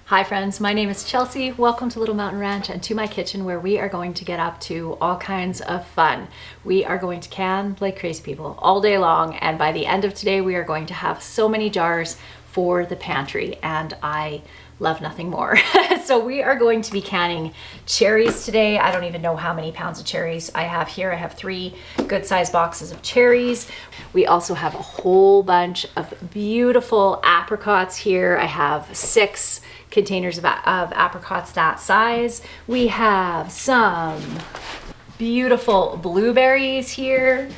Hi friends, my name is Chelsea. Welcome to Little Mountain Ranch and to my kitchen where we are going to get up to all kinds of fun. We are going to can like crazy people all day long, and by the end of today we are going to have so many jars for the pantry, and I love nothing more. So we are going to be canning cherries today. I don't even know how many pounds of cherries I have here. I have 3 good sized boxes of cherries. We also have a whole bunch of beautiful apricots here. I have 6 containers of apricots that size. We have some beautiful blueberries here.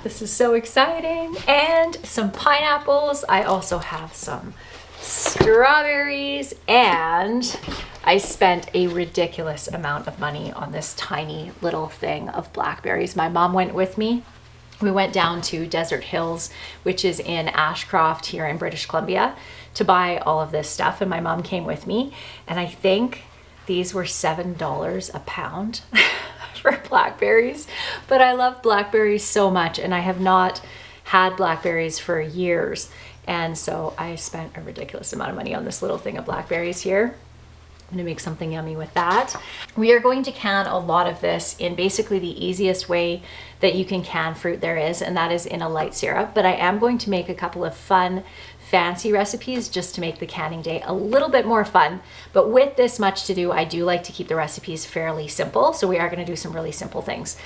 This is so exciting. And some pineapples. I also have some strawberries, and I spent a ridiculous amount of money on this tiny little thing of blackberries. My mom went with me. We went down to Desert Hills, which is in Ashcroft here in British Columbia, to buy all of this stuff, and my mom came with me, and I think these were $7 a pound for blackberries. But I love blackberries so much, and I have not had blackberries for years, and so I spent a ridiculous amount of money on this little thing of blackberries here. I'm gonna make something yummy with that. We are going to can a lot of this in basically the easiest way that you can can fruit there is, and that is in a light syrup. But I am going to make a couple of fun, fancy recipes just to make the canning day a little bit more fun. But with this much to do, I do like to keep the recipes fairly simple. So we are gonna do some really simple things.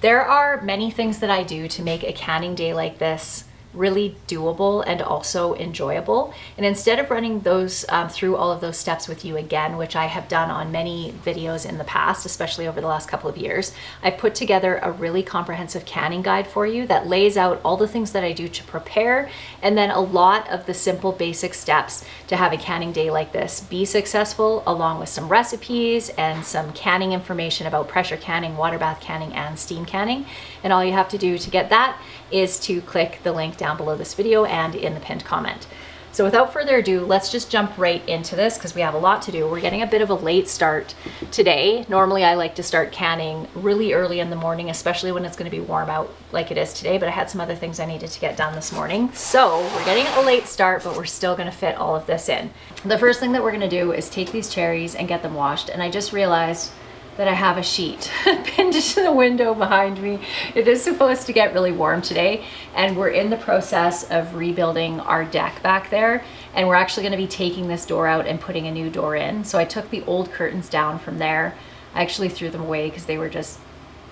There are many things that I do to make a canning day like this really doable and also enjoyable. And instead of running those through all of those steps with you again, which I have done on many videos in the past, especially over the last couple of years, I've put together a really comprehensive canning guide for you that lays out all the things that I do to prepare, and then a lot of the simple basic steps to have a canning day like this be successful, along with some recipes and some canning information about pressure canning, water bath canning, and steam canning. And all you have to do to get that is to click the link down below this video and in the pinned comment. So without further ado, let's just jump right into this because we have a lot to do. We're getting a bit of a late start today. Normally I like to start canning really early in the morning, especially when it's going to be warm out like it is today, but I had some other things I needed to get done this morning. So we're getting a late start, but we're still going to fit all of this in. The first thing that we're going to do is take these cherries and get them washed, and I just realized that I have a sheet pinned to the window behind me. It is supposed to get really warm today, and we're in the process of rebuilding our deck back there, and we're actually gonna be taking this door out and putting a new door in. So I took the old curtains down from there. I actually threw them away because they were just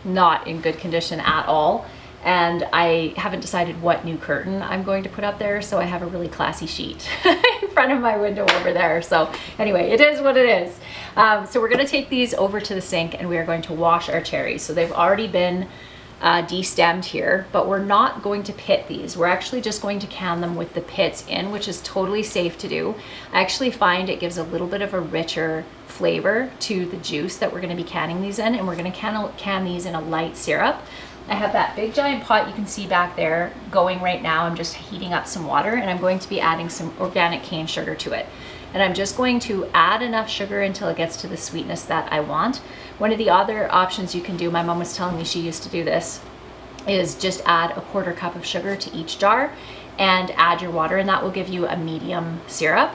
not in good condition at all. And I haven't decided what new curtain I'm going to put up there, so I have a really classy sheet in front of my window over there. So anyway, it is what it is. So we're gonna take these over to the sink and we are going to wash our cherries. So they've already been de-stemmed here, but we're not going to pit these. We're actually just going to can them with the pits in, which is totally safe to do. I actually find it gives a little bit of a richer flavor to the juice that we're gonna be canning these in, and we're gonna can these in a light syrup. I have that big giant pot you can see back there going right now. I'm just heating up some water, and I'm going to be adding some organic cane sugar to it. And I'm just going to add enough sugar until it gets to the sweetness that I want. One of the other options you can do, my mom was telling me she used to do this, is just add a 1/4 cup of sugar to each jar and add your water, and that will give you a medium syrup.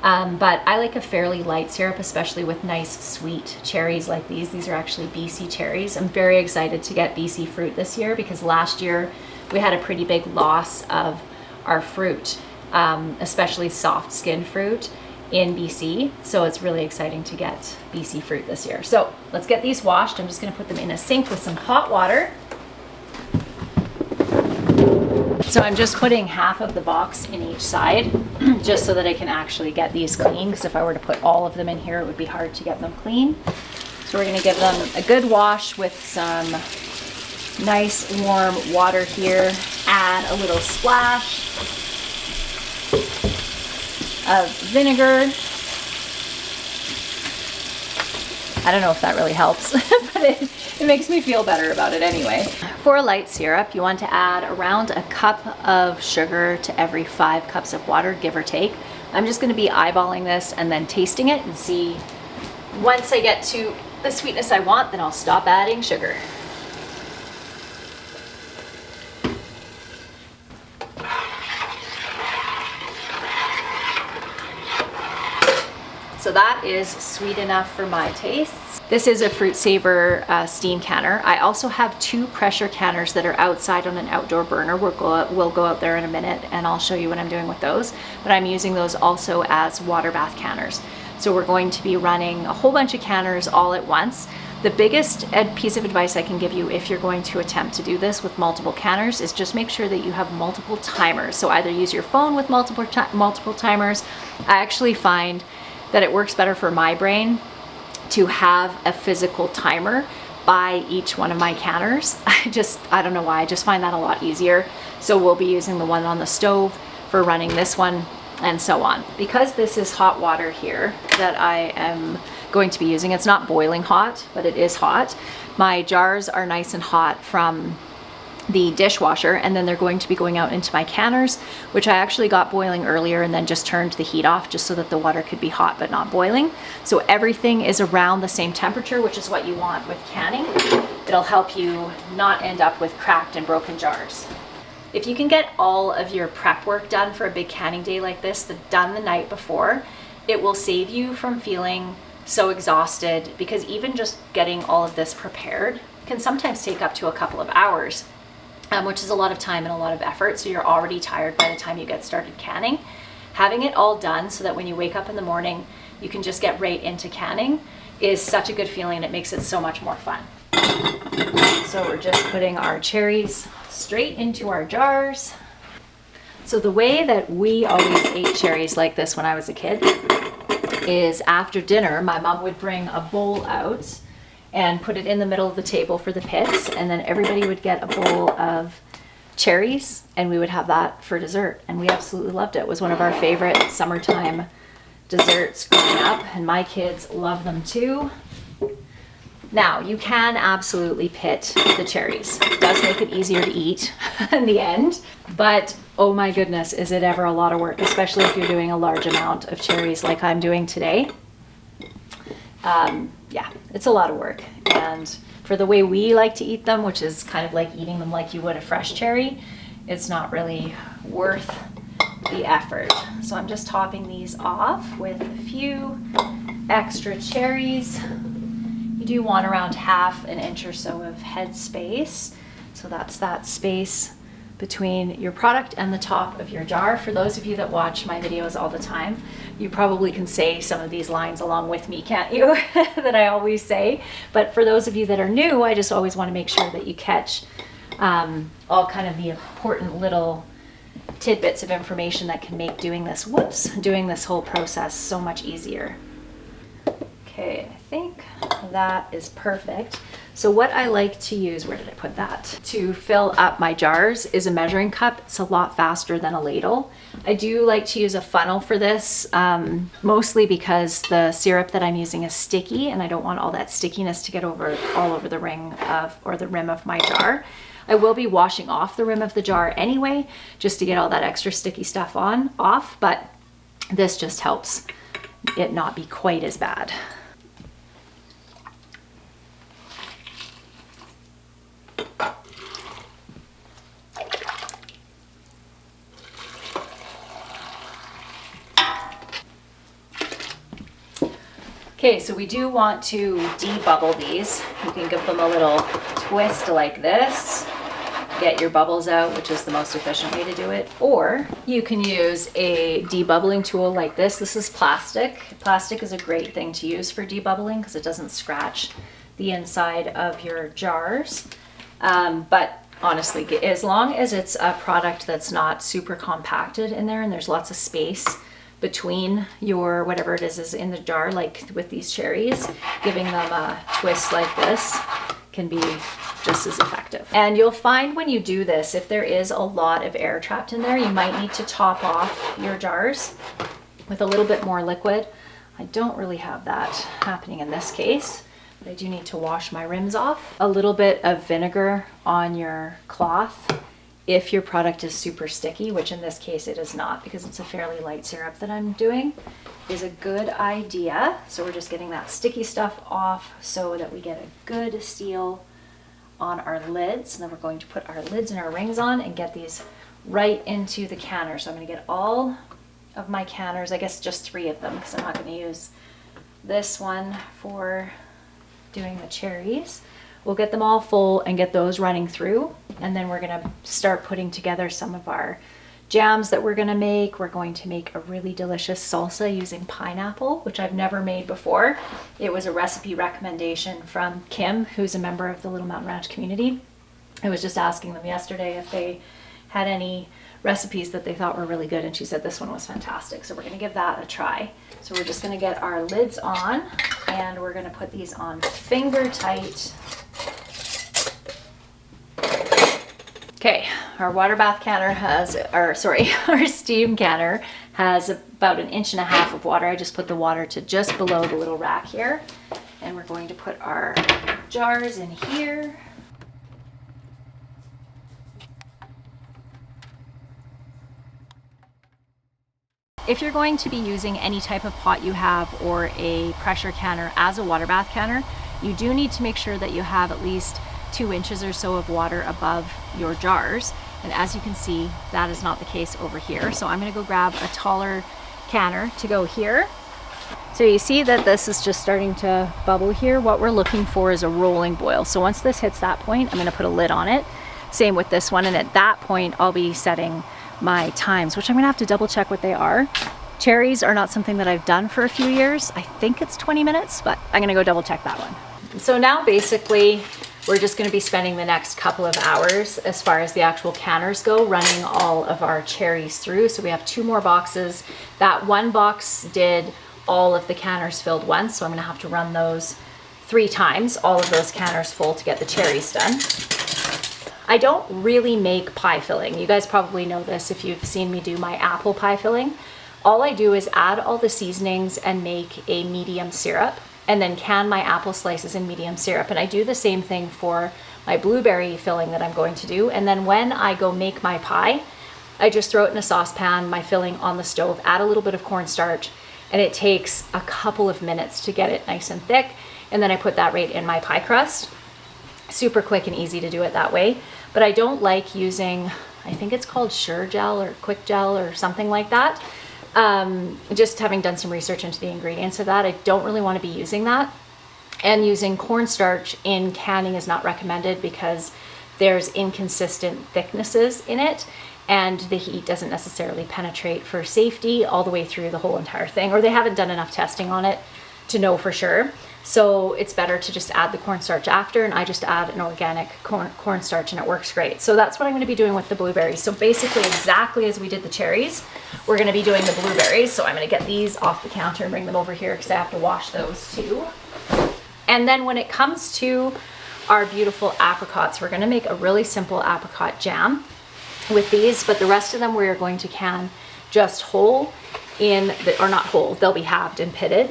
But I like a fairly light syrup, especially with nice sweet cherries like these. These are actually BC cherries. I'm very excited to get BC fruit this year because last year we had a pretty big loss of our fruit, especially soft skinned fruit in BC. So it's really exciting to get BC fruit this year. So let's get these washed. I'm just gonna put them in a sink with some hot water. So I'm just putting half of the box in each side just so that I can actually get these clean, because if I were to put all of them in here, it would be hard to get them clean. So we're gonna give them a good wash with some nice warm water here. Add a little splash of vinegar. I don't know if that really helps, but it makes me feel better about it anyway. For a light syrup, you want to add around a cup of sugar to every 5 cups of water, give or take. I'm just going to be eyeballing this and then tasting it and see. Once I get to the sweetness I want, then I'll stop adding sugar. So that is sweet enough for my tastes. This is a Fruit Saver steam canner. I also have 2 pressure canners that are outside on an outdoor burner. We'll go out there in a minute and I'll show you what I'm doing with those. But I'm using those also as water bath canners. So we're going to be running a whole bunch of canners all at once. The biggest piece of advice I can give you if you're going to attempt to do this with multiple canners is just make sure that you have multiple timers. So either use your phone with multiple timers. I actually find that it works better for my brain to have a physical timer by each one of my canners. I don't know why, I just find that a lot easier. So we'll be using the one on the stove for running this one and so on. Because this is hot water here that I am going to be using, it's not boiling hot, but it is hot. My jars are nice and hot from the dishwasher, and then they're going to be going out into my canners, which I actually got boiling earlier and then just turned the heat off just so that the water could be hot but not boiling. So everything is around the same temperature, which is what you want with canning. It'll help you not end up with cracked and broken jars. If you can get all of your prep work done for a big canning day like this, done the night before, it will save you from feeling so exhausted, because even just getting all of this prepared can sometimes take up to a couple of hours, which is a lot of time and a lot of effort. So you're already tired by the time you get started canning. Having it all done so that when you wake up in the morning, you can just get right into canning is such a good feeling, and it makes it so much more fun. So we're just putting our cherries straight into our jars. So the way that we always ate cherries like this when I was a kid is after dinner, my mom would bring a bowl out and put it in the middle of the table for the pits, and then everybody would get a bowl of cherries and we would have that for dessert, and we absolutely loved it. It was one of our favorite summertime desserts growing up, and my kids love them too. Now, you can absolutely pit the cherries. It does make it easier to eat in the end, but oh my goodness, is it ever a lot of work, especially if you're doing a large amount of cherries like I'm doing today. Yeah, it's a lot of work. And for the way we like to eat them, which is kind of like eating them like you would a fresh cherry, it's not really worth the effort. So I'm just topping these off with a few extra cherries. You do want around ½ an inch or so of head space. So that's that space between your product and the top of your jar. For those of you that watch my videos all the time, you probably can say some of these lines along with me, can't you? That I always say. But for those of you that are new, I just always want to make sure that you catch all kind of the important little tidbits of information that can make doing this whole process so much easier. Okay, I think that is perfect. So what I like to use, where did I put that? To fill up my jars is a measuring cup. It's a lot faster than a ladle. I do like to use a funnel for this, mostly because the syrup that I'm using is sticky and I don't want all that stickiness to get all over the rim of my jar. I will be washing off the rim of the jar anyway, just to get all that extra sticky stuff off, but this just helps it not be quite as bad. Okay, so we do want to debubble these. You can give them a little twist like this, get your bubbles out, which is the most efficient way to do it. Or you can use a debubbling tool like this. This is plastic. Plastic is a great thing to use for debubbling because it doesn't scratch the inside of your jars. But honestly, as long as it's a product that's not super compacted in there and there's lots of space between your whatever it is in the jar, like with these cherries, giving them a twist like this can be just as effective. And you'll find when you do this, if there is a lot of air trapped in there, you might need to top off your jars with a little bit more liquid. I don't really have that happening in this case, but I do need to wash my rims off. A little bit of vinegar on your cloth if your product is super sticky, which in this case it is not because it's a fairly light syrup that I'm doing, is a good idea. So we're just getting that sticky stuff off so that we get a good seal on our lids. And then we're going to put our lids and our rings on and get these right into the canner. So I'm going to get all of my canners, I guess just 3 of them because I'm not going to use this one for doing the cherries. We'll get them all full and get those running through, and then we're going to start putting together some of our jams that we're going to make. We're going to make a really delicious salsa using pineapple, which I've never made before. It was a recipe recommendation from Kim, who's a member of the Little Mountain Ranch community. I was just asking them yesterday if they had any recipes that they thought were really good, and she said this one was fantastic, so we're going to give that a try. So we're just going to get our lids on, and we're going to put these on finger tight. Okay, our water bath canner has, our steam canner has about 1.5 inches of water. I just put the water to just below the little rack here, and we're going to put our jars in here. If you're going to be using any type of pot you have or a pressure canner as a water bath canner, you do need to make sure that you have at least 2 inches or so of water above your jars. And as you can see, that is not the case over here. So I'm gonna go grab a taller canner to go here. So you see that this is just starting to bubble here. What we're looking for is a rolling boil. So once this hits that point, I'm gonna put a lid on it. Same with this one. And at that point, I'll be setting my times, which I'm gonna have to double check what they are. Cherries are not something that I've done for a few years. I think it's 20 minutes, but I'm gonna go double check that one. So now basically, we're just gonna be spending the next couple of hours as far as the actual canners go, running all of our cherries through. So we have 2 more boxes. That one box did all of the canners filled once, so I'm gonna have to run those 3 times, all of those canners full to get the cherries done. I don't really make pie filling. You guys probably know this if you've seen me do my apple pie filling. All I do is add all the seasonings and make a medium syrup, and then can my apple slices in medium syrup. And I do the same thing for my blueberry filling that I'm going to do. And then when I go make my pie, I just throw it in a saucepan, my filling on the stove, add a little bit of cornstarch, and it takes a couple of minutes to get it nice and thick. And then I put that right in my pie crust. Super quick and easy to do it that way. But I don't like using, I think it's called Sure Gel or Quick Gel or something like that. Just having done some research into the ingredients of that, I don't really want to be using that. And using cornstarch in canning is not recommended because there's inconsistent thicknesses in it, and the heat doesn't necessarily penetrate for safety all the way through the whole entire thing, or they haven't done enough testing on it to know for sure. So it's better to just add the cornstarch after, and I just add an organic cornstarch and it works great. So that's what I'm going to be doing with the blueberries. So basically exactly as we did the cherries, we're going to be doing the blueberries. So I'm going to get these off the counter and bring them over here because I have to wash those too. And then when it comes to our beautiful apricots, we're going to make a really simple apricot jam with these, but the rest of them we are going to can just whole in the, or not whole, they'll be halved and pitted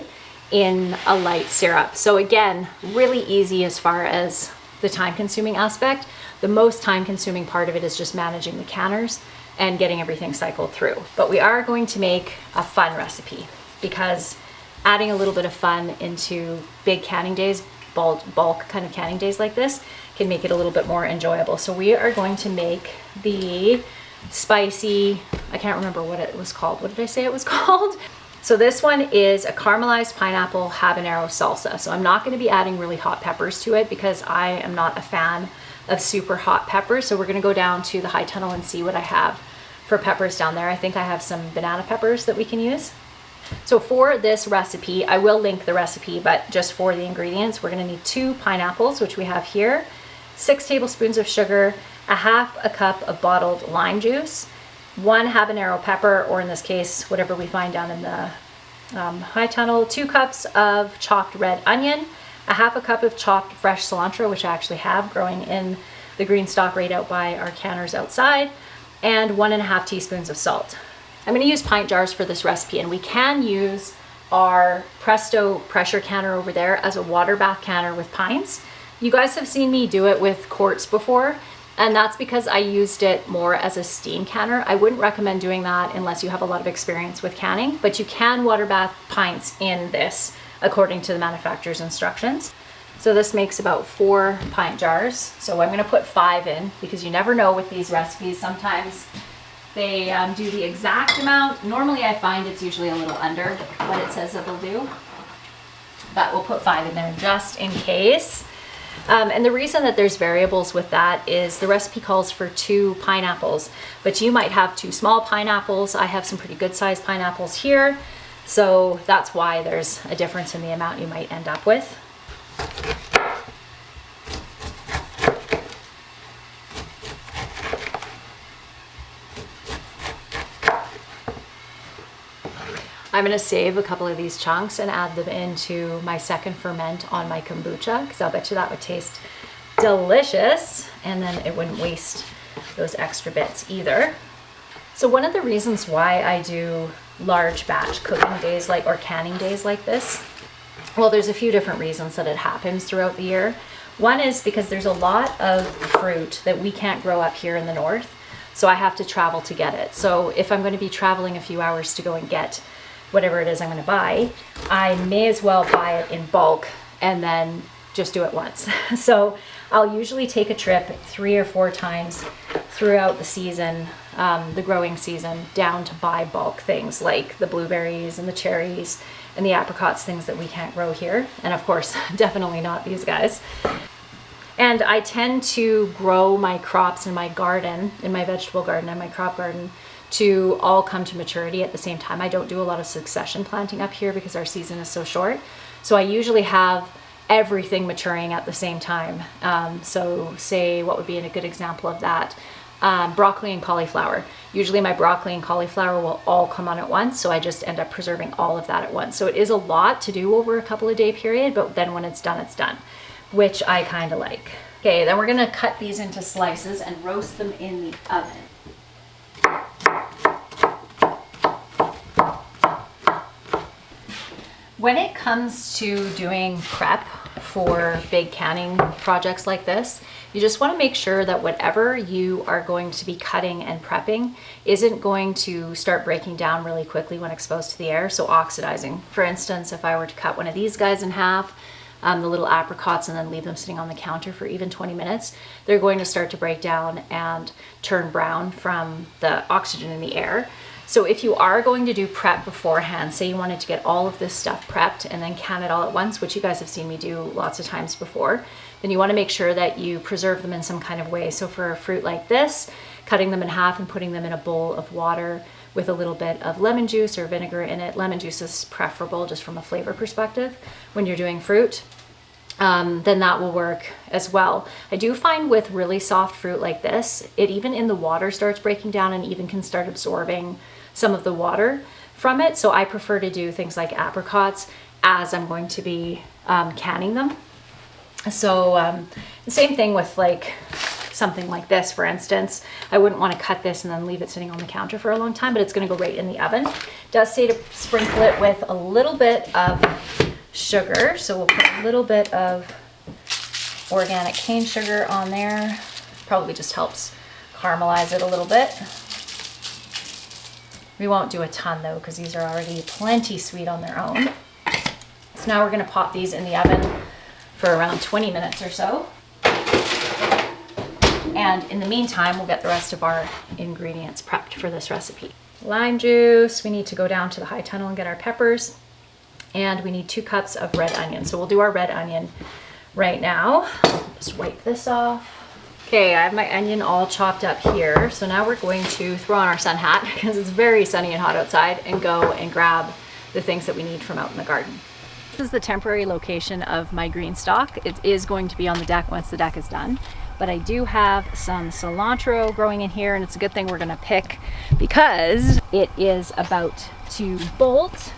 in a light syrup. So again, really easy as far as the time consuming aspect. The most time consuming part of it is just managing the canners and getting everything cycled through. But we are going to make a fun recipe because adding a little bit of fun into big canning days, bulk kind of canning days like this, can make it a little bit more enjoyable. So we are going to make the spicy, I can't remember what it was called. What did I say it was called? So this one is a caramelized pineapple habanero salsa. So I'm not going to be adding really hot peppers to it because I am not a fan of super hot peppers. So we're going to go down to the high tunnel and see what I have for peppers down there. I think I have some banana peppers that we can use. So for this recipe, I will link the recipe, but just for the ingredients, we're going to need 2 pineapples, which we have here, 6 tablespoons of sugar, a half a cup of bottled lime juice, 1 habanero pepper, or in this case, whatever we find down in the high tunnel, 2 cups of chopped red onion, a half a cup of chopped fresh cilantro, which I actually have growing in the green stalk right out by our canners outside, and 1.5 teaspoons of salt. I'm going to use pint jars for this recipe, and we can use our Presto pressure canner over there as a water bath canner with pints. You guys have seen me do it with quarts before, and that's because I used it more as a steam canner. I wouldn't recommend doing that unless you have a lot of experience with canning, but you can water bath pints in this according to the manufacturer's instructions. So this makes about 4 pint jars. So I'm going to put 5 in because you never know with these recipes. Sometimes they do the exact amount. Normally I find it's usually a little under what it says that they'll do, but we'll put 5 in there just in case. And the reason that there's variables with that is the recipe calls for 2 pineapples, but you might have 2 small pineapples. I have some pretty good sized pineapples here, so that's why there's a difference in the amount you might end up with. I'm going to save a couple of these chunks and add them into my second ferment on my kombucha, because I'll bet you that would taste delicious, and then it wouldn't waste those extra bits either. So one of the reasons why I do large batch cooking days or canning days like this, well, there's a few different reasons that it happens throughout the year. One is because there's a lot of fruit that we can't grow up here in the north, so I have to travel to get it. So if I'm going to be traveling a few hours to go and get whatever it is I'm going to buy, I may as well buy it in bulk and then just do it once. So I'll usually take a trip 3 or 4 times throughout the season, the growing season, down to buy bulk things like the blueberries and the cherries and the apricots, things that we can't grow here. And of course, definitely not these guys. And I tend to grow my crops in my garden, in my vegetable garden and my crop garden, to all come to maturity at the same time. I don't do a lot of succession planting up here because our season is so short. So I usually have everything maturing at the same time. So say, what would be a good example of that? Broccoli and cauliflower. Usually my broccoli and cauliflower will all come on at once, so I just end up preserving all of that at once. So it is a lot to do over a couple of day period, but then when it's done, which I kind of like. Okay, then we're gonna cut these into slices and roast them in the oven. When it comes to doing prep for big canning projects like this, you just want to make sure that whatever you are going to be cutting and prepping isn't going to start breaking down really quickly when exposed to the air, so oxidizing. For instance, if I were to cut one of these guys in half, the little apricots, and then leave them sitting on the counter for even 20 minutes, they're going to start to break down and turn brown from the oxygen in the air. So if you are going to do prep beforehand, say you wanted to get all of this stuff prepped and then can it all at once, which you guys have seen me do lots of times before, then you want to make sure that you preserve them in some kind of way. So for a fruit like this, cutting them in half and putting them in a bowl of water with a little bit of lemon juice or vinegar in it. Lemon juice is preferable just from a flavor perspective when you're doing fruit. Then that will work as well. I do find with really soft fruit like this, it even in the water starts breaking down and even can start absorbing some of the water from it. So I prefer to do things like apricots as I'm going to be canning them. So the same thing with like something like this, for instance. I wouldn't want to cut this and then leave it sitting on the counter for a long time, but it's going to go right in the oven. It does say to sprinkle it with a little bit of sugar. So we'll put a little bit of organic cane sugar on there. Probably just helps caramelize it a little bit. We won't do a ton though, because these are already plenty sweet on their own. So now we're going to pop these in the oven for around 20 minutes or so. And in the meantime, we'll get the rest of our ingredients prepped for this recipe. Lime juice, we need to go down to the high tunnel and get our peppers. And we need 2 cups of red onion. So we'll do our red onion right now. Just wipe this off. Okay, I have my onion all chopped up here. So now we're going to throw on our sun hat because it's very sunny and hot outside, and go and grab the things that we need from out in the garden. This is the temporary location of my green stalk. It is going to be on the deck once the deck is done. But I do have some cilantro growing in here, and it's a good thing we're gonna pick because it is about to bolt.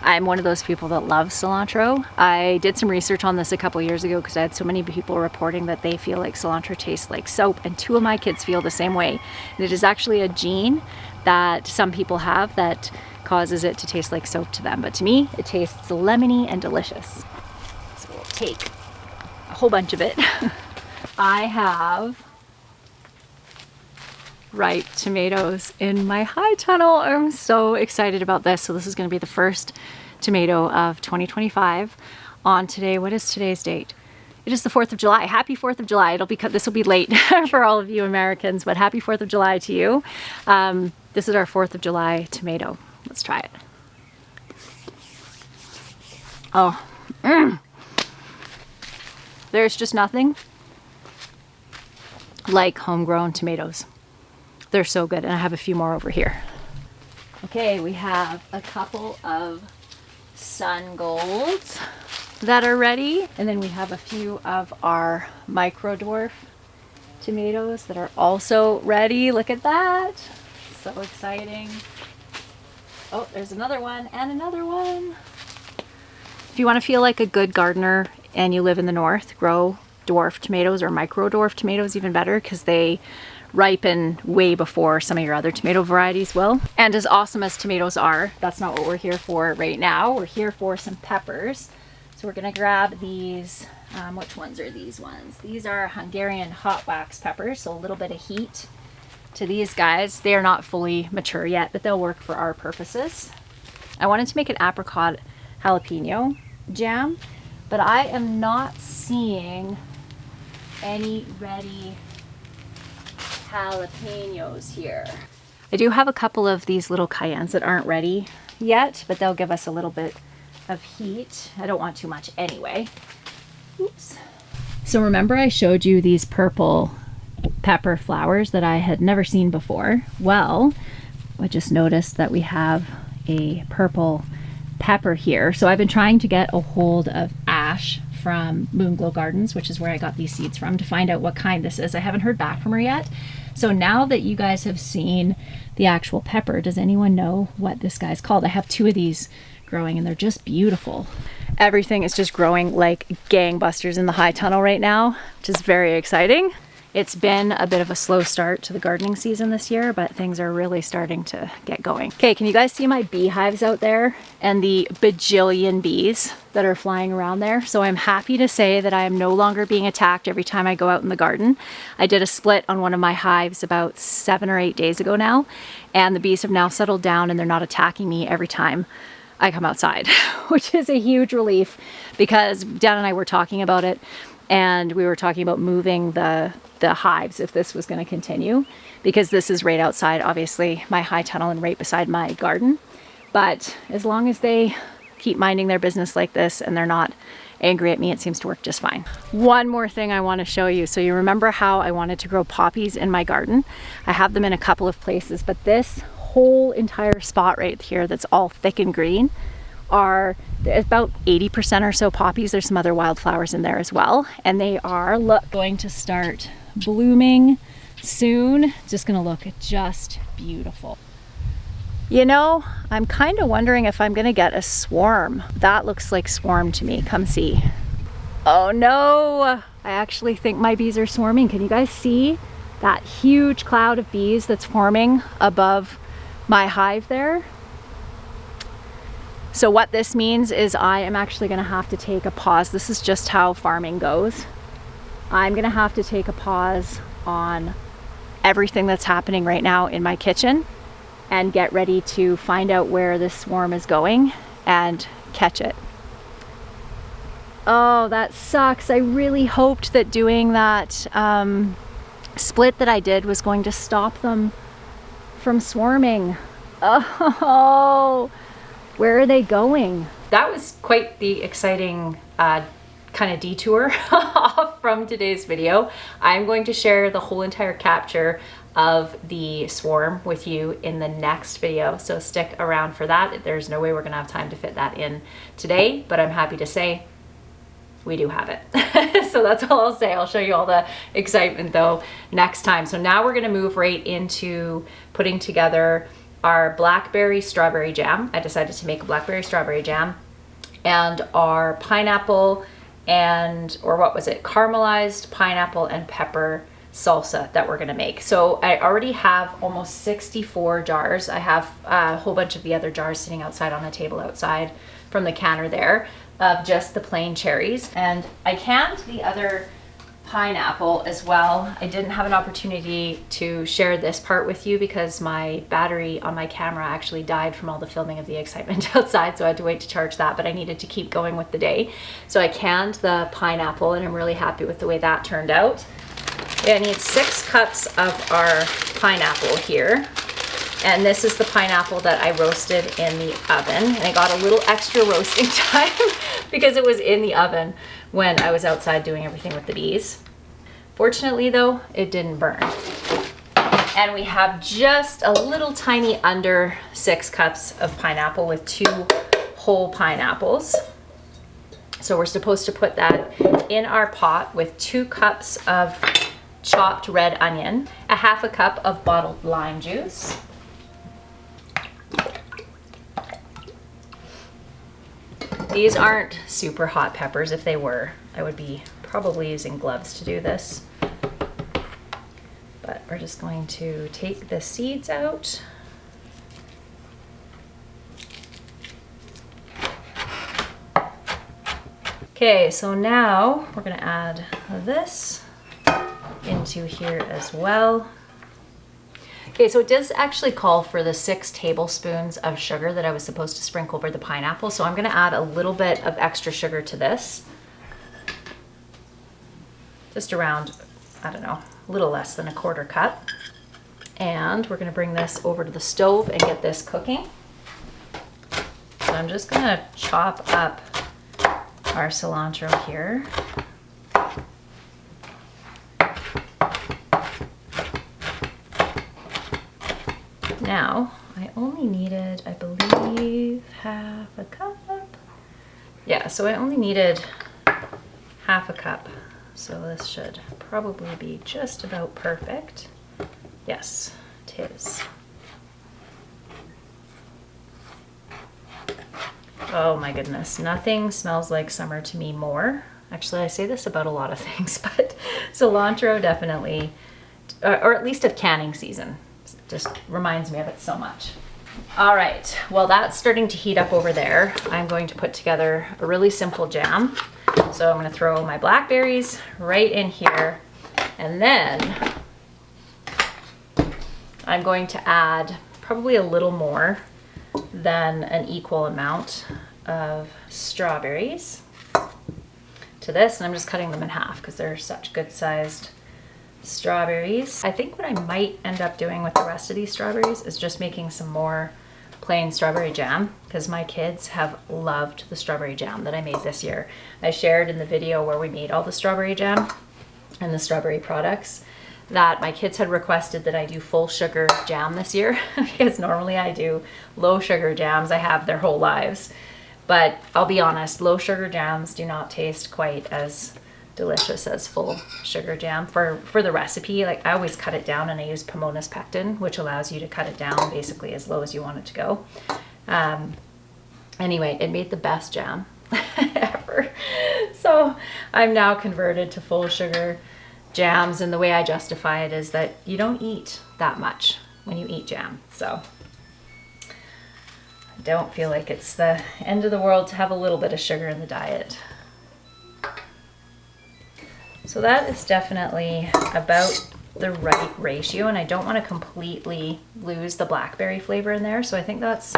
I'm one of those people that loves cilantro. I did some research on this a couple years ago because I had so many people reporting that they feel like cilantro tastes like soap, and 2 of my kids feel the same way. And it is actually a gene that some people have that causes it to taste like soap to them. But to me, it tastes lemony and delicious. So we'll take a whole bunch of it. I have ripe tomatoes in my high tunnel. I'm so excited about this. So this is going to be the first tomato of 2025 on today. What is today's date? It is the 4th of July. Happy 4th of July. It'll be, this will be late for all of you Americans, but happy 4th of July to you. This is our 4th of July tomato. Let's try it. Oh, there's just nothing like homegrown tomatoes. They're so good, and I have a few more over here. Okay, we have a couple of Sun Golds that are ready, and then we have a few of our micro dwarf tomatoes that are also ready. Look at that, so exciting. Oh, there's another one and another one. If you want to feel like a good gardener and you live in the north, grow dwarf tomatoes or micro dwarf tomatoes, even better, because they ripen way before some of your other tomato varieties will. And as awesome as tomatoes are, that's not what we're here for right now. We're here for some peppers. So we're gonna grab these, which ones are these ones? These are Hungarian hot wax peppers, so a little bit of heat to these guys. They are not fully mature yet, but they'll work for our purposes. I wanted to make an apricot jalapeno jam, but I am not seeing any ready jalapenos here. I do have a couple of these little cayennes that aren't ready yet, but they'll give us a little bit of heat. I don't want too much anyway. Oops. So remember I showed you these purple pepper flowers that I had never seen before? Well, I just noticed that we have a purple pepper here. So I've been trying to get a hold of Ash from Moonglow Gardens, which is where I got these seeds from, to find out what kind this is. I haven't heard back from her yet. So now that you guys have seen the actual pepper, does anyone know what this guy's called? I have 2 of these growing and they're just beautiful. Everything is just growing like gangbusters in the high tunnel right now, which is very exciting. It's been a bit of a slow start to the gardening season this year, but things are really starting to get going. Okay, can you guys see my beehives out there and the bajillion bees that are flying around there? So I'm happy to say that I am no longer being attacked every time I go out in the garden. I did a split on one of my hives about 7 or 8 days ago now, and the bees have now settled down and they're not attacking me every time I come outside, which is a huge relief, because Dan and I were talking about it, and we were talking about moving the hives if this was going to continue, because this is right outside, obviously, my high tunnel and right beside my garden. But as long as they keep minding their business like this and they're not angry at me, it seems to work just fine. One more thing I want to show you. So you remember how I wanted to grow poppies in my garden? I have them in a couple of places, but this whole entire spot right here that's all thick and green are about 80% or so poppies. There's some other wildflowers in there as well, and they are going to start blooming soon. Just gonna look just beautiful. You know, I'm kind of wondering if I'm gonna get a swarm. That looks like swarm to me. Come see. Oh no, I actually think my bees are swarming. Can you guys see that huge cloud of bees that's forming above my hive there? So what this means is I am actually gonna have to take a pause. This is just how farming goes. I'm gonna have to take a pause on everything that's happening right now in my kitchen and get ready to find out where this swarm is going and catch it. Oh, that sucks. I really hoped that doing that split that I did was going to stop them from swarming. Oh, where are they going? That was quite the exciting kind of detour from today's video. I'm going to share the whole entire capture of the swarm with you in the next video, so stick around for that. There's no way we're gonna have time to fit that in today, but I'm happy to say we do have it. So that's all I'll say. I'll show you all the excitement though next time. So now we're gonna move right into putting together our blackberry strawberry jam. I decided to make a blackberry strawberry jam, and our pineapple and, or what was it, caramelized pineapple and pepper salsa that we're gonna make. So I already have almost 64 jars. I have a whole bunch of the other jars sitting outside on the table outside from the canner there of just the plain cherries. And I canned the other pineapple as well. I didn't have an opportunity to share this part with you because my battery on my camera actually died from all the filming of the excitement outside, so I had to wait to charge that, but I needed to keep going with the day. So I canned the pineapple and I'm really happy with the way that turned out. I need 6 cups of our pineapple here. And this is the pineapple that I roasted in the oven. And I got a little extra roasting time because it was in the oven when I was outside doing everything with the bees. Fortunately though, it didn't burn. And we have just a little tiny under 6 cups of pineapple with 2 whole pineapples. So we're supposed to put that in our pot with 2 cups of chopped red onion, a half a cup of bottled lime juice, these aren't super hot peppers. If they were, I would be probably using gloves to do this. But we're just going to take the seeds out. Okay, so now we're gonna add this into here as well. Okay, so it does actually call for the 6 tablespoons of sugar that I was supposed to sprinkle over the pineapple. So I'm gonna add a little bit of extra sugar to this. Just around, I don't know, a little less than a 1/4 cup. And we're gonna bring this over to the stove and get this cooking. So I'm just gonna chop up our cilantro here. Now, I only needed, I believe, half a cup. Yeah, so I only needed half a cup. So this should probably be just about perfect. Yes, it is. Oh my goodness, nothing smells like summer to me more. Actually, I say this about a lot of things, but cilantro definitely, or at least of canning season. Just reminds me of it so much. All right, well that's starting to heat up over there. I'm going to put together a really simple jam. So I'm gonna throw my blackberries right in here, and then I'm going to add probably a little more than an equal amount of strawberries to this, and I'm just cutting them in half because they're such good sized strawberries. I think what I might end up doing with the rest of these strawberries is just making some more plain strawberry jam, because my kids have loved the strawberry jam that I made this year. I shared in the video where we made all the strawberry jam and the strawberry products that my kids had requested that I do full sugar jam this year because normally I do low sugar jams. I have their whole lives. But I'll be honest, low sugar jams do not taste quite as delicious as full sugar jam. For the recipe, like I always cut it down and I use Pomona's pectin, which allows you to cut it down basically as low as you want it to go. Anyway, it made the best jam ever. So I'm now converted to full sugar jams, and the way I justify it is that you don't eat that much when you eat jam. So I don't feel like it's the end of the world to have a little bit of sugar in the diet. So that is definitely about the right ratio, and I don't want to completely lose the blackberry flavor in there, so I think that's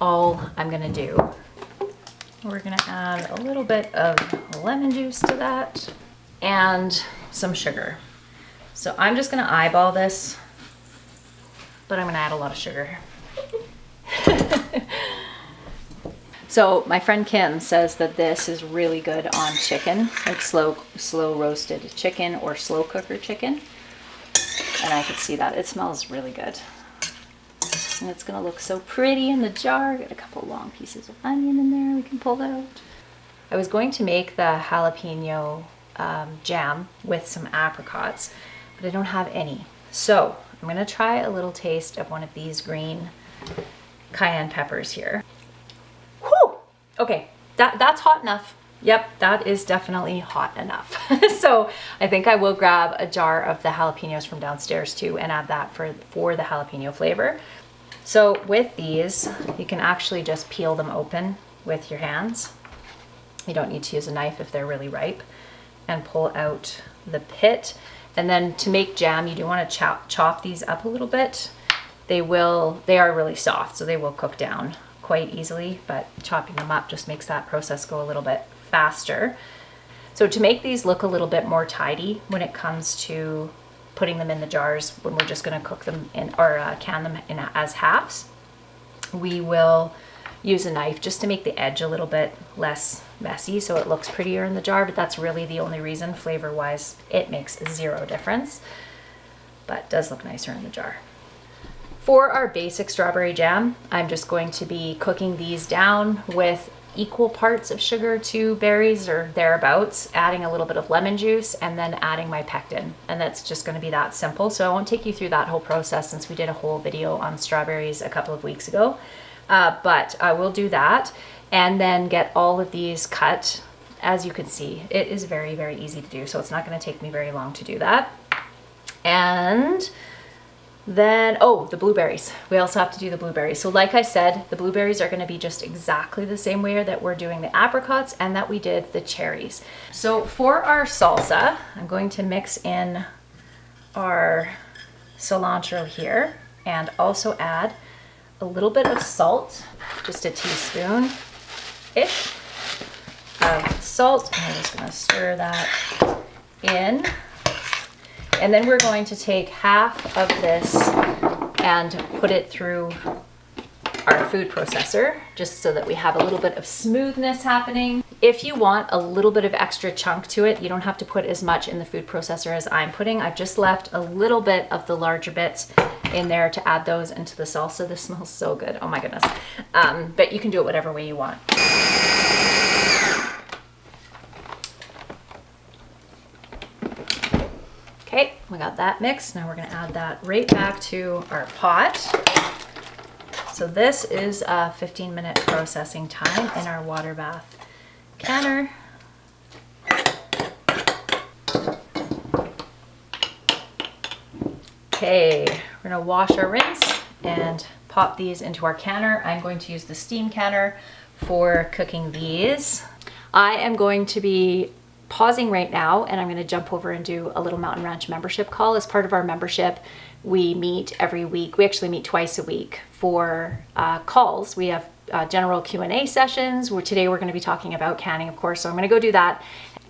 all I'm gonna do. We're gonna add a little bit of lemon juice to that and some sugar. So I'm just gonna eyeball this, but I'm gonna add a lot of sugar. So my friend Kim says that this is really good on chicken, like slow roasted chicken or slow cooker chicken. And I could see that. It smells really good. And it's gonna look so pretty in the jar. Got a couple long pieces of onion in there we can pull out. I was going to make the jalapeno jam with some apricots, but I don't have any. So I'm gonna try a little taste of one of these green cayenne peppers here. Whew! Okay, that's hot enough. Yep, that is definitely hot enough. So I think I will grab a jar of the jalapenos from downstairs too and add that for the jalapeno flavor. So with these, you can actually just peel them open with your hands. You don't need to use a knife if they're really ripe, and pull out the pit. And then to make jam, you do want to chop these up a little bit. They are really soft, so they will cook down quite easily, but chopping them up just makes that process go a little bit faster. So to make these look a little bit more tidy when it comes to putting them in the jars, when we're just going to cook them in or can them in as halves, we will use a knife just to make the edge a little bit less messy so it looks prettier in the jar, but that's really the only reason. Flavor wise, it makes zero difference, but does look nicer in the jar. For our basic strawberry jam, I'm just going to be cooking these down with equal parts of sugar to berries or thereabouts, adding a little bit of lemon juice, and then adding my pectin. And that's just going to be that simple. So I won't take you through that whole process since we did a whole video on strawberries a couple of weeks ago. But I will do that and then get all of these cut. As you can see, it is very, very easy to do. So it's not going to take me very long to do that. And then, oh, the blueberries. We also have to do the blueberries. So like I said, the blueberries are going to be just exactly the same way that we're doing the apricots and that we did the cherries. So for our salsa, I'm going to mix in our cilantro here and also add a little bit of salt, just a teaspoon-ish of salt. I'm just going to stir that in. And then we're going to take half of this and put it through our food processor, just so that we have a little bit of smoothness happening. If you want a little bit of extra chunk to it, you don't have to put as much in the food processor as I'm putting. I've just left a little bit of the larger bits in there to add those into the salsa. This smells so good. Oh my goodness. But you can do it whatever way you want. Okay, we got that mixed. Now we're gonna add that right back to our pot. So this is a 15-minute processing time in our water bath canner. Okay, we're gonna wash our rinse and pop these into our canner. I'm going to use the steam canner for cooking these. I am going to be pausing right now and I'm going to jump over and do a Little Mountain Ranch membership call. As part of our membership, we meet every week. We actually meet twice a week for calls. We have general Q&A sessions where today we're going to be talking about canning, of course. So I'm going to go do that.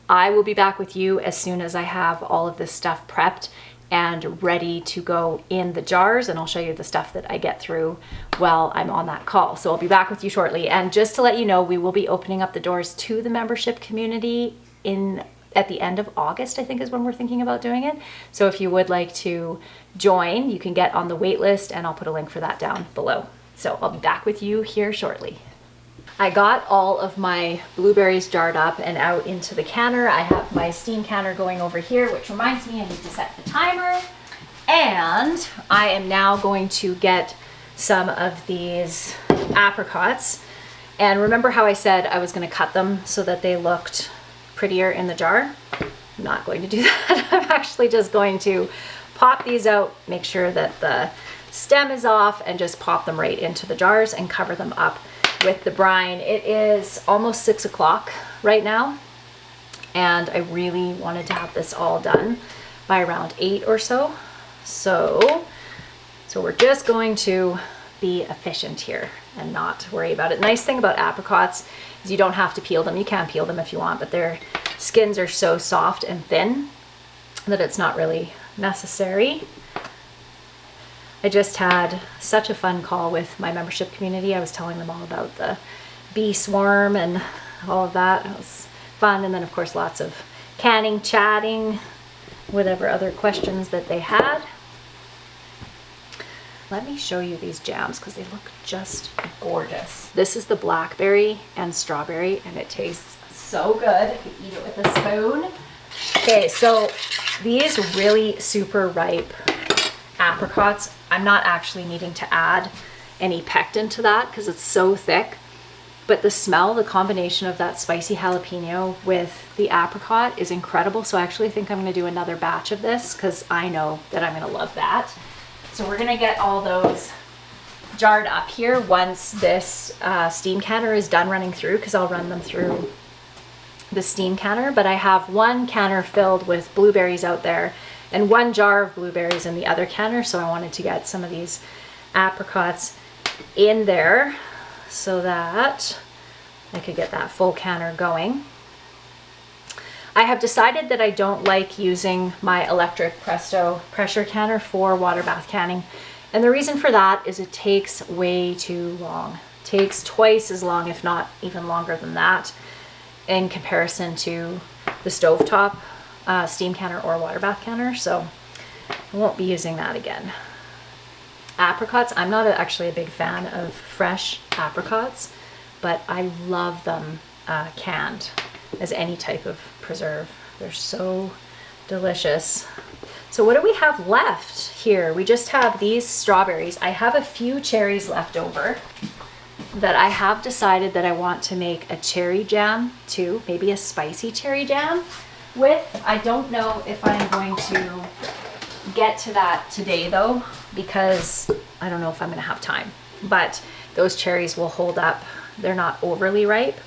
I will be back with you as soon as I have all of this stuff prepped and ready to go in the jars, and I'll show you the stuff that I get through while I'm on that call. So I'll be back with you shortly. And just to let you know, we will be opening up the doors to the membership community at the end of August, I think is when we're thinking about doing it. So if you would like to join, you can get on the wait list and I'll put a link for that down below. So I'll be back with you here shortly. I got all of my blueberries jarred up and out into the canner. I have my steam canner going over here, which reminds me I need to set the timer. And I am now going to get some of these apricots. And remember how I said I was going to cut them so that they looked prettier in the jar? I'm not going to do that. I'm actually just going to pop these out, make sure that the stem is off, and just pop them right into the jars and cover them up with the brine. It is almost 6 o'clock right now, and I really wanted to have this all done by around 8 or so. So we're just going to be efficient here and not worry about it. Nice thing about apricots is you don't have to peel them. You can peel them if you want, but their skins are so soft and thin that it's not really necessary. I just had such a fun call with my membership community. I was telling them all about the bee swarm and all of that. It was fun. And then of course lots of canning, chatting, whatever other questions that they had. Let me show you these jams because they look just gorgeous. This is the blackberry and strawberry, and it tastes so good if you eat it with a spoon. Okay, so these really super ripe apricots, I'm not actually needing to add any pectin to that because it's so thick. But the smell, the combination of that spicy jalapeno with the apricot is incredible. So I actually think I'm going to do another batch of this because I know that I'm going to love that. So we're going to get all those jarred up here once this steam canner is done running through, because I'll run them through the steam canner, but I have one canner filled with blueberries out there and one jar of blueberries in the other canner. So I wanted to get some of these apricots in there so that I could get that full canner going. I have decided that I don't like using my electric Presto pressure canner for water bath canning. And the reason for that is it takes way too long. It takes twice as long, if not even longer than that, in comparison to the stovetop steam canner or water bath canner. So I won't be using that again. Apricots, I'm not actually a big fan of fresh apricots, but I love them canned as any type of preserve. They're so delicious. So what do we have left here? We just have these strawberries. I have a few cherries left over that I have decided that I want to make a cherry jam too, maybe a spicy cherry jam with. I don't know if I'm going to get to that today though, because I don't know if I'm going to have time, but those cherries will hold up. They're not overly ripe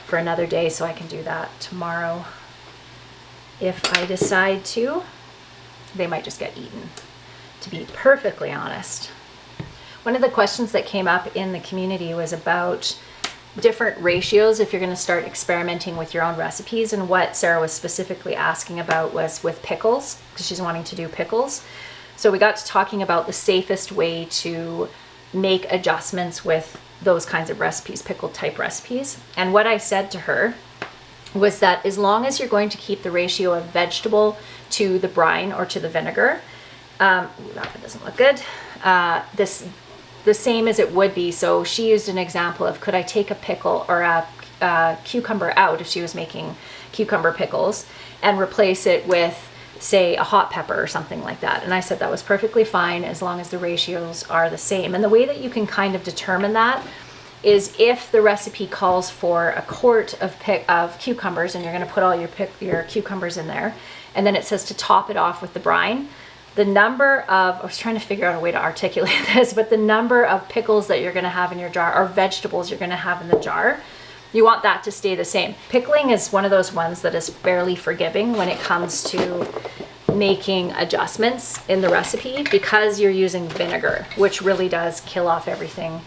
for another day, so I can do that tomorrow if I decide to. They might just get eaten, to be perfectly honest. One of the questions that came up in the community was about different ratios if you're going to start experimenting with your own recipes, and what Sarah was specifically asking about was with pickles, because she's wanting to do pickles. So we got to talking about the safest way to make adjustments with those kinds of recipes, pickle type recipes. And what I said to her was that as long as you're going to keep the ratio of vegetable to the brine or to the vinegar, that doesn't look good, the same as it would be. So she used an example of, could I take a pickle or a cucumber out if she was making cucumber pickles and replace it with, say, a hot pepper or something like that. And I said that was perfectly fine as long as the ratios are the same. And the way that you can kind of determine that is if the recipe calls for a quart of cucumbers and you're going to put all your cucumbers in there, and then it says to top it off with the brine, the number of, I was trying to figure out a way to articulate this, but the number of pickles that you're going to have in your jar, or vegetables you're going to have in the jar, you want that to stay the same. Pickling is one of those ones that is fairly forgiving when it comes to making adjustments in the recipe, because you're using vinegar, which really does kill off everything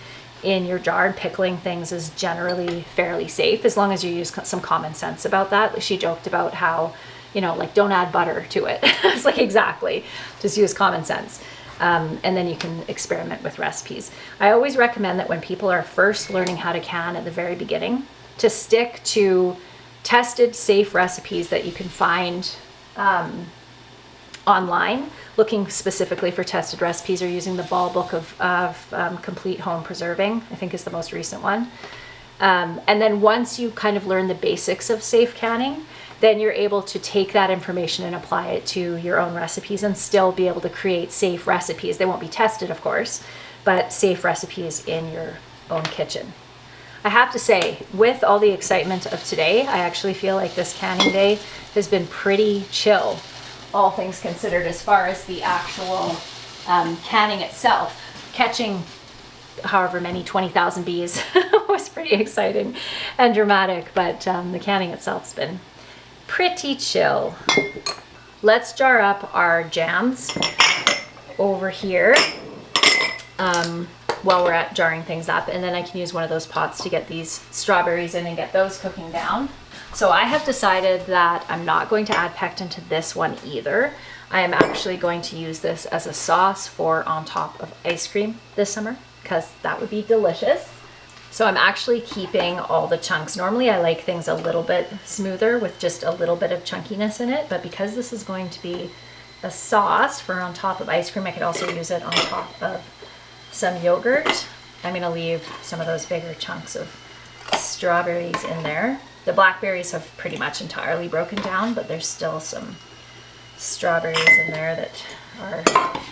in your jar. And pickling things is generally fairly safe as long as you use some common sense about that. She joked about how, you know, like, don't add butter to it. It's like, exactly, just use common sense. And then you can experiment with recipes. I always recommend that when people are first learning how to can at the very beginning, to stick to tested, safe recipes that you can find online, looking specifically for tested recipes, or using the Ball Book of Complete Home Preserving, I think is the most recent one. And then once you kind of learn the basics of safe canning, then you're able to take that information and apply it to your own recipes and still be able to create safe recipes. They won't be tested, of course, but safe recipes in your own kitchen. I have to say, with all the excitement of today, I actually feel like this canning day has been pretty chill, all things considered, as far as the actual canning itself. Catching however many 20,000 bees was pretty exciting and dramatic, but the canning itself's been pretty chill. Let's jar up our jams over here while we're at jarring things up, and then I can use one of those pots to get these strawberries in and get those cooking down. So I have decided that I'm not going to add pectin to this one either. I am actually going to use this as a sauce for on top of ice cream this summer, because that would be delicious. So I'm actually keeping all the chunks. Normally I like things a little bit smoother with just a little bit of chunkiness in it, but because this is going to be a sauce for on top of ice cream, I could also use it on top of some yogurt. I'm gonna leave some of those bigger chunks of strawberries in there. The blackberries have pretty much entirely broken down, but there's still some strawberries in there that are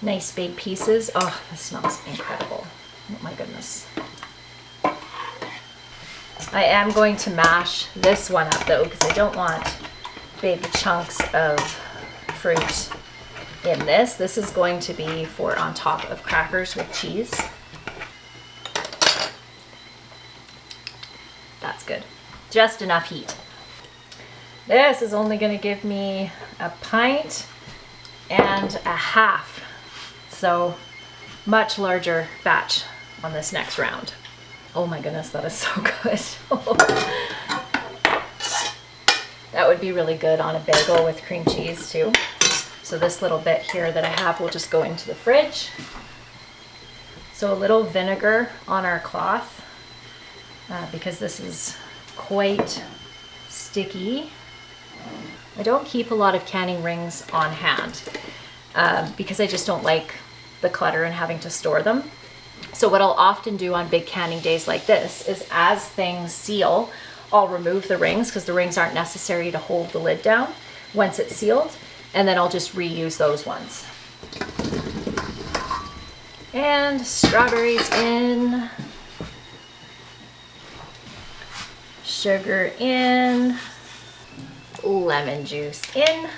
nice big pieces. Oh, this smells incredible. Oh my goodness. I am going to mash this one up though, because I don't want big chunks of fruit in this. This is going to be for on top of crackers with cheese. That's good. Just enough heat. This is only going to give me a pint and a half. So much larger batch on this next round. Oh my goodness, that is so good. That would be really good on a bagel with cream cheese too. So this little bit here that I have will just go into the fridge. So a little vinegar on our cloth because this is quite sticky. I don't keep a lot of canning rings on hand because I just don't like the clutter and having to store them. So what I'll often do on big canning days like this is as things seal, I'll remove the rings because the rings aren't necessary to hold the lid down once it's sealed, and then I'll just reuse those ones. And strawberries in, sugar in, lemon juice in,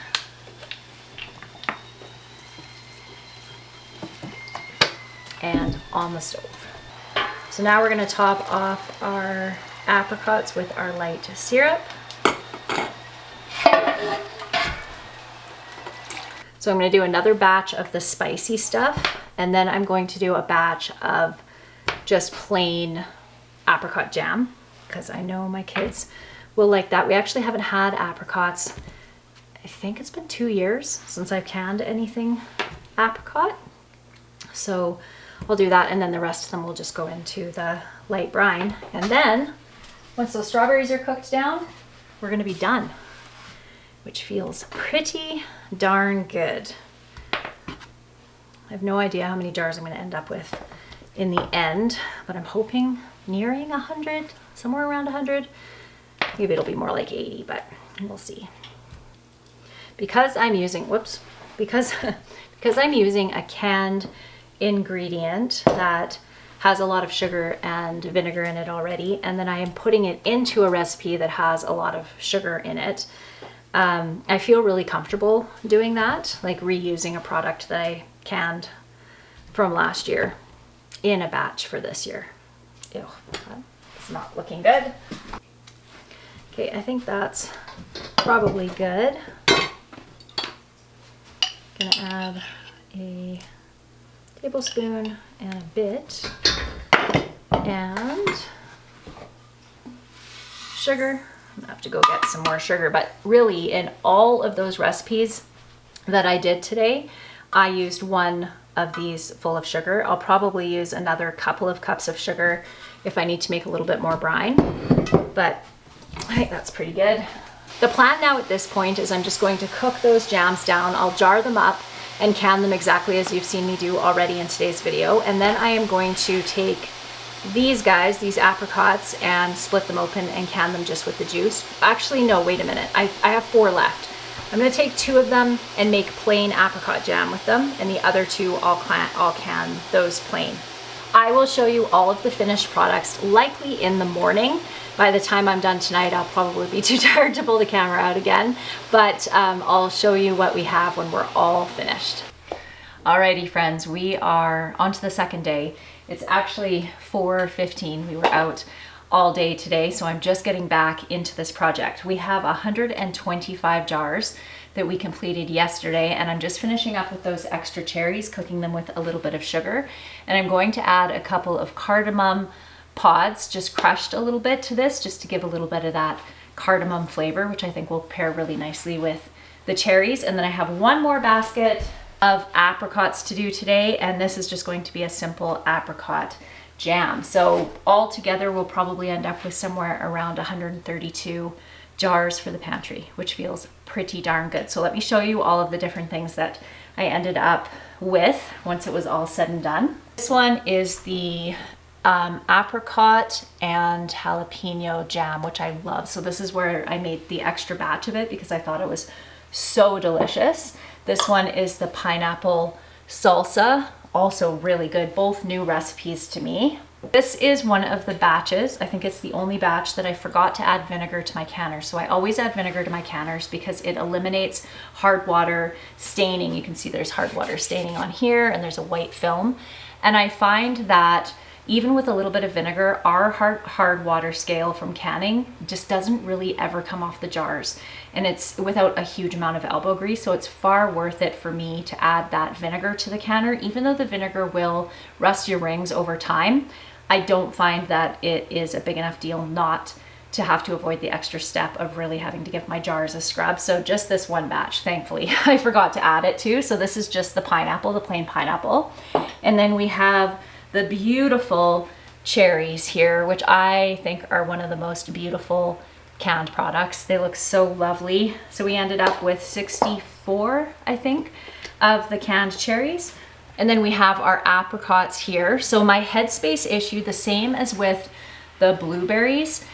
and on the stove. So now we're going to top off our apricots with our light syrup. So I'm going to do another batch of the spicy stuff, and then I'm going to do a batch of just plain apricot jam because I know my kids will like that. We actually haven't had apricots. I think it's been 2 years since I've canned anything apricot. So I'll do that, and then the rest of them will just go into the light brine. And then once those strawberries are cooked down, we're going to be done, which feels pretty darn good. I have no idea how many jars I'm going to end up with in the end, but I'm hoping nearing 100, somewhere around 100. Maybe it'll be more like 80, but we'll see. Because I'm using, because I'm using a canned ingredient that has a lot of sugar and vinegar in it already, and then I am putting it into a recipe that has a lot of sugar in it. I feel really comfortable doing that, like reusing a product that I canned from last year in a batch for this year. Ew, it's not looking good. Okay, I think that's probably good. Gonna add a tablespoon and a bit, and sugar. I'm gonna have to go get some more sugar, but really in all of those recipes that I did today, I used one of these full of sugar. I'll probably use another couple of cups of sugar if I need to make a little bit more brine, but I think that's pretty good. The plan now at this point is I'm just going to cook those jams down. I'll jar them up and can them exactly as you've seen me do already in today's video, and then I am going to take these guys, these apricots, and split them open and can them just with the juice. Actually, no, wait a minute. I have 4 left. I'm going to take 2 of them and make plain apricot jam with them, and the other 2 I'll can those plain. I will show you all of the finished products likely in the morning. By the time I'm done tonight, I'll probably be too tired to pull the camera out again, but I'll show you what we have when we're all finished. Alrighty friends, we are on to the second day. It's actually 4:15. We were out all day today, so I'm just getting back into this project. We have 125 jars that we completed yesterday, and I'm just finishing up with those extra cherries, cooking them with a little bit of sugar, and I'm going to add a couple of cardamom pods, just crushed a little bit to this, just to give a little bit of that cardamom flavor, which I think will pair really nicely with the cherries. And then I have one more basket of apricots to do today, and this is just going to be a simple apricot jam. So all together we'll probably end up with somewhere around 132 jars for the pantry, which feels pretty darn good. So let me show you all of the different things that I ended up with once it was all said and done. This one is the apricot and jalapeno jam, which I love. So this is where I made the extra batch of it because I thought it was so delicious. This one is the pineapple salsa, also really good, both new recipes to me. This is one of the batches. I think it's the only batch that I forgot to add vinegar to my canners. So I always add vinegar to my canners because it eliminates hard water staining. You can see there's hard water staining on here, and there's a white film. And I find that even with a little bit of vinegar, our hard water scale from canning just doesn't really ever come off the jars. And it's without a huge amount of elbow grease, so it's far worth it for me to add that vinegar to the canner. Even though the vinegar will rust your rings over time, I don't find that it is a big enough deal not to have to avoid the extra step of really having to give my jars a scrub. So just this one batch, thankfully, I forgot to add it too. So this is just the pineapple, the plain pineapple. And then we have the beautiful cherries here, which I think are one of the most beautiful canned products. They look so lovely. So we ended up with 64, I think, of the canned cherries. And then we have our apricots here. So my headspace issue, the same as with the blueberries,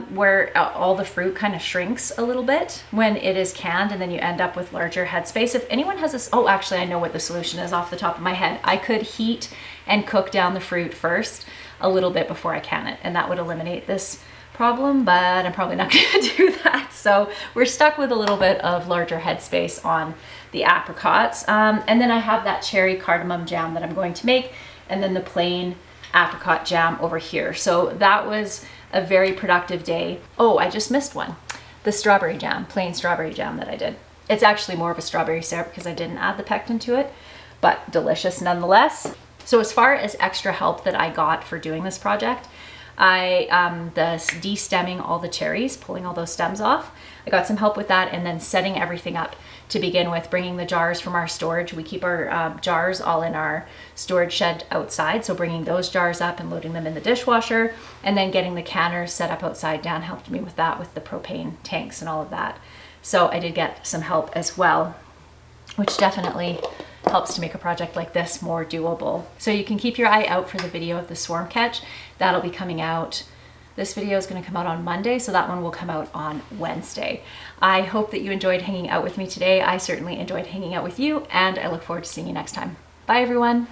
where all the fruit kind of shrinks a little bit when it is canned, and then you end up with larger headspace. If anyone has this, oh, actually I know what the solution is off the top of my head. I could heat and cook down the fruit first a little bit before I can it, and that would eliminate this problem, but I'm probably not going to do that. So we're stuck with a little bit of larger headspace on the apricots. And then I have that cherry cardamom jam that I'm going to make, and then the plain apricot jam over here. So that was a very productive day. Oh, I just missed one. The strawberry jam, plain strawberry jam that I did. It's actually more of a strawberry syrup because I didn't add the pectin to it, but delicious nonetheless. So as far as extra help that I got for doing this project, the de-stemming all the cherries, pulling all those stems off, I got some help with that, and then setting everything up to begin with, bringing the jars from our storage. We keep our jars all in our storage shed outside, so bringing those jars up and loading them in the dishwasher, and then getting the canners set up outside. Dan helped me with that, with the propane tanks and all of that. So I did get some help as well, which definitely helps to make a project like this more doable. So you can keep your eye out for the video of the swarm catch. That'll be coming out. This video is going to come out on Monday, so that one will come out on Wednesday. I hope that you enjoyed hanging out with me today. I certainly enjoyed hanging out with you, and I look forward to seeing you next time. Bye, everyone.